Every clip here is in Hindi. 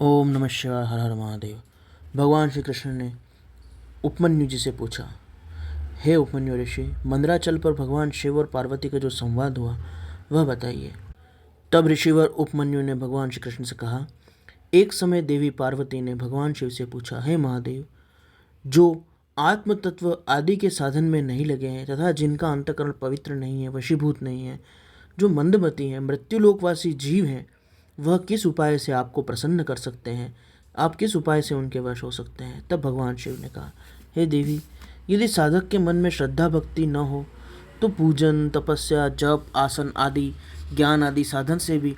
ओम नमः शिवाय। हर हर महादेव। भगवान श्री कृष्ण ने उपमन्यु जी से पूछा, हे उपमन्यु ऋषि, मंदराचल पर भगवान शिव और पार्वती का जो संवाद हुआ वह बताइए। तब ऋषिवर उपमन्यु ने भगवान श्री कृष्ण से कहा, एक समय देवी पार्वती ने भगवान शिव से पूछा, हे महादेव, जो आत्म तत्व आदि के साधन में नहीं लगे हैं तथा जिनका अंतकरण पवित्र नहीं है, वशीभूत नहीं है, जो मंदमती हैं, मृत्युलोकवासी जीव हैं, वह किस उपाय से आपको प्रसन्न कर सकते हैं? आप किस उपाय से उनके वश हो सकते हैं? तब भगवान शिव ने कहा, हे देवी, यदि साधक के मन में श्रद्धा भक्ति न हो तो पूजन, तपस्या, जप, आसन आदि, ज्ञान आदि साधन से भी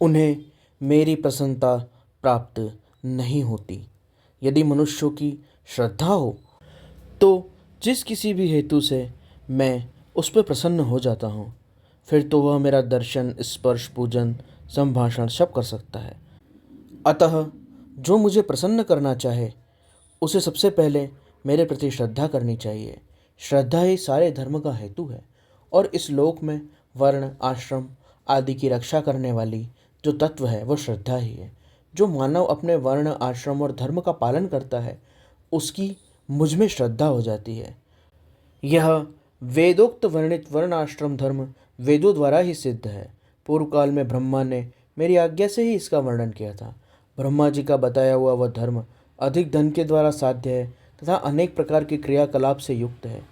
उन्हें मेरी प्रसन्नता प्राप्त नहीं होती। यदि मनुष्यों की श्रद्धा हो तो जिस किसी भी हेतु से मैं उस पर प्रसन्न हो जाता हूँ, फिर तो वह मेरा दर्शन, स्पर्श, पूजन, संभाषण सब कर सकता है। अतः जो मुझे प्रसन्न करना चाहे उसे सबसे पहले मेरे प्रति श्रद्धा करनी चाहिए। श्रद्धा ही सारे धर्म का हेतु है और इस लोक में वर्ण, आश्रम आदि की रक्षा करने वाली जो तत्व है वह श्रद्धा ही है। जो मानव अपने वर्ण, आश्रम और धर्म का पालन करता है उसकी मुझ में श्रद्धा हो जाती है। यह वेदोक्त वर्णित वर्णाश्रम धर्म वेदों द्वारा ही सिद्ध है। पूर्व काल में ब्रह्मा ने मेरी आज्ञा से ही इसका वर्णन किया था। ब्रह्मा जी का बताया हुआ वह धर्म अधिक धन के द्वारा साध्य है तथा अनेक प्रकार के क्रियाकलाप से युक्त है।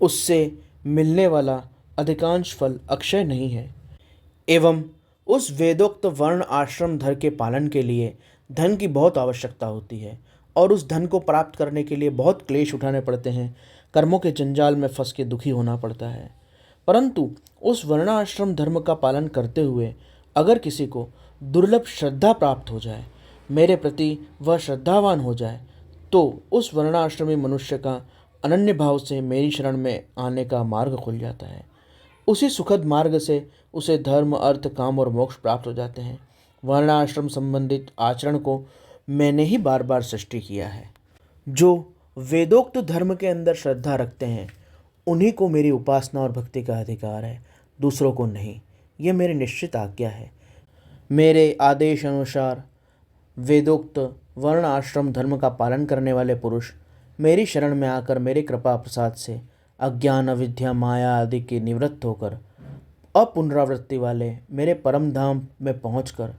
उससे मिलने वाला अधिकांश फल अक्षय नहीं है एवं उस वेदोक्त वर्ण आश्रम धर्म के पालन के लिए धन की बहुत आवश्यकता होती है और उस धन को प्राप्त करने के लिए बहुत क्लेश उठाने पड़ते हैं। कर्मों के जंजाल में फंस के दुखी होना पड़ता है। परंतु उस वर्णाश्रम धर्म का पालन करते हुए अगर किसी को दुर्लभ श्रद्धा प्राप्त हो जाए, मेरे प्रति वह श्रद्धावान हो जाए, तो उस वर्णाश्रमी मनुष्य का अनन्य भाव से मेरी शरण में आने का मार्ग खुल जाता है। उसी सुखद मार्ग से उसे धर्म, अर्थ, काम और मोक्ष प्राप्त हो जाते हैं। वर्णाश्रम संबंधित आचरण को मैंने ही बार बार सृष्टि किया है। जो वेदोक्त धर्म के अंदर श्रद्धा रखते हैं उन्हीं को मेरी उपासना और भक्ति का अधिकार है, दूसरों को नहीं। यह मेरी निश्चित आज्ञा है। मेरे आदेश अनुसार वेदोक्त वर्ण आश्रम धर्म का पालन करने वाले पुरुष मेरी शरण में आकर मेरे कृपा प्रसाद से अज्ञान, अविद्या, माया आदि के निवृत्त होकर अपुनरावृत्ति वाले मेरे परम धाम में पहुंचकर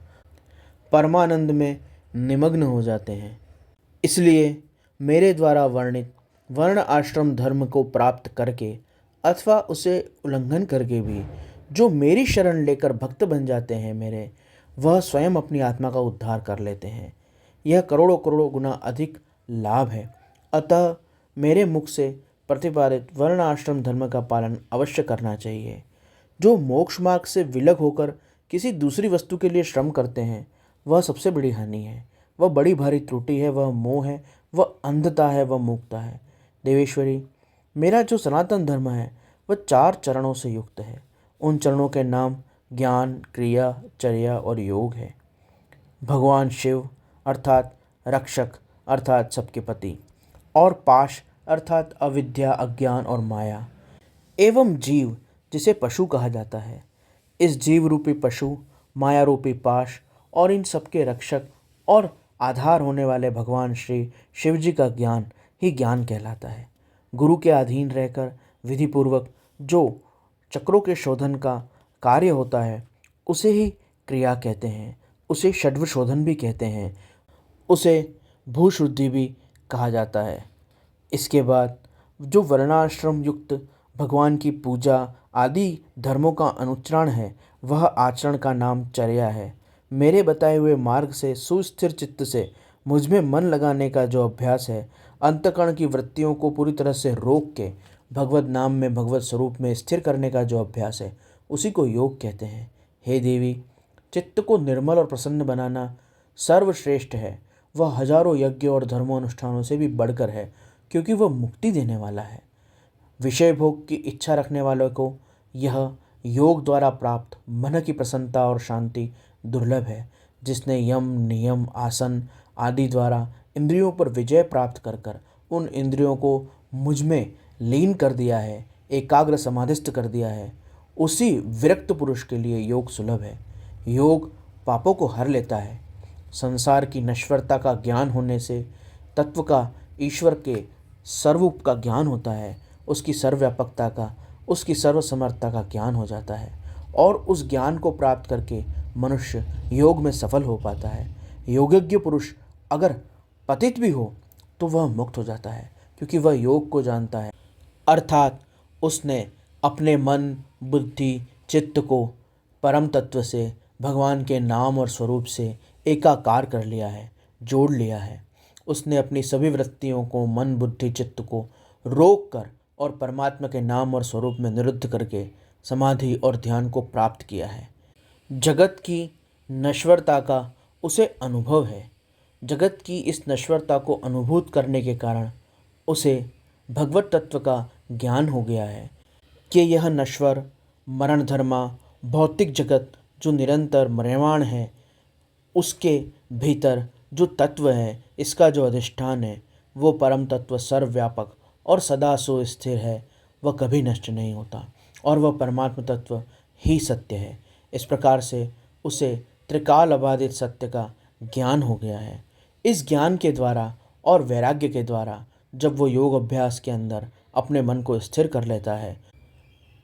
परमानंद में निमग्न हो जाते हैं। इसलिए मेरे द्वारा वर्णित वर्ण आश्रम धर्म को प्राप्त करके अथवा उसे उल्लंघन करके भी जो मेरी शरण लेकर भक्त बन जाते हैं मेरे, वह स्वयं अपनी आत्मा का उद्धार कर लेते हैं। यह करोड़ों करोड़ों गुना अधिक लाभ है। अतः मेरे मुख से प्रतिपादित वर्ण आश्रम धर्म का पालन अवश्य करना चाहिए। जो मोक्ष मार्ग से विलग होकर किसी दूसरी वस्तु के लिए श्रम करते हैं वह सबसे बड़ी हानि है, वह बड़ी भारी त्रुटि है, वह मोह है, वह अंधता है, वह मूकता है। देवेश्वरी, मेरा जो सनातन धर्म है वह 4 चरणों से युक्त है। उन चरणों के नाम ज्ञान, क्रिया, चर्या और योग है। भगवान शिव अर्थात रक्षक अर्थात सबके पति, और पाश अर्थात अविद्या, अज्ञान और माया, एवं जीव जिसे पशु कहा जाता है। इस जीव रूपी पशु, माया रूपी पाश और इन सबके रक्षक और आधार होने वाले भगवान श्री शिव जी का ज्ञान ही ज्ञान कहलाता है। गुरु के अधीन रहकर विधिपूर्वक जो चक्रों के शोधन का कार्य होता है उसे ही क्रिया कहते हैं, उसे षड्व शोधन भी कहते हैं, उसे भूशुद्धि भी कहा जाता है। इसके बाद जो वर्णाश्रम युक्त भगवान की पूजा आदि धर्मों का अनुचरण है वह आचरण का नाम चर्या है। मेरे बताए हुए मार्ग से सुस्थिर चित्त से मुझ में मन लगाने का जो अभ्यास है, अंतकरण की वृत्तियों को पूरी तरह से रोक के भगवत नाम में, भगवत स्वरूप में स्थिर करने का जो अभ्यास है उसी को योग कहते हैं। हे देवी, चित्त को निर्मल और प्रसन्न बनाना सर्वश्रेष्ठ है। वह हजारों यज्ञ और धर्मानुष्ठानों से भी बढ़कर है, क्योंकि वह मुक्ति देने वाला है। विषय भोग की इच्छा रखने वालों को यह योग द्वारा प्राप्त मन की प्रसन्नता और शांति दुर्लभ है। जिसने यम, नियम, आसन आदि द्वारा इंद्रियों पर विजय प्राप्त कर कर उन इंद्रियों को मुझ में लीन कर दिया है, एकाग्र समाधिस्थ कर दिया है, उसी विरक्त पुरुष के लिए योग सुलभ है। योग पापों को हर लेता है। संसार की नश्वरता का ज्ञान होने से तत्व का, ईश्वर के सर्वरूप का ज्ञान होता है, उसकी सर्वव्यापकता का, उसकी सर्वसमर्थता का ज्ञान हो जाता है और उस ज्ञान को प्राप्त करके मनुष्य योग में सफल हो पाता है। योगज्ञ पुरुष अगर पतित भी हो तो वह मुक्त हो जाता है, क्योंकि वह योग को जानता है, अर्थात उसने अपने मन, बुद्धि, चित्त को परम तत्व से, भगवान के नाम और स्वरूप से एकाकार कर लिया है, जोड़ लिया है। उसने अपनी सभी वृत्तियों को, मन, बुद्धि, चित्त को रोक कर और परमात्मा के नाम और स्वरूप में निरुद्ध करके समाधि और ध्यान को प्राप्त किया है। जगत की नश्वरता का उसे अनुभव है। जगत की इस नश्वरता को अनुभूत करने के कारण उसे भगवत तत्व का ज्ञान हो गया है कि यह नश्वर, मरण धर्मा, भौतिक जगत जो निरंतर म्रियमाण है, उसके भीतर जो तत्व है, इसका जो अधिष्ठान है, वो परम तत्व सर्वव्यापक और सदा सो स्थिर है, वह कभी नष्ट नहीं होता और वह परमात्म तत्व ही सत्य है। इस प्रकार से उसे त्रिकाल अबाधित सत्य का ज्ञान हो गया है। इस ज्ञान के द्वारा और वैराग्य के द्वारा जब वो योग अभ्यास के अंदर अपने मन को स्थिर कर लेता है,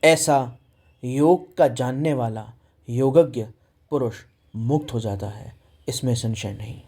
ऐसा योग का जानने वाला योगज्ञ पुरुष मुक्त हो जाता है, इसमें संशय नहीं।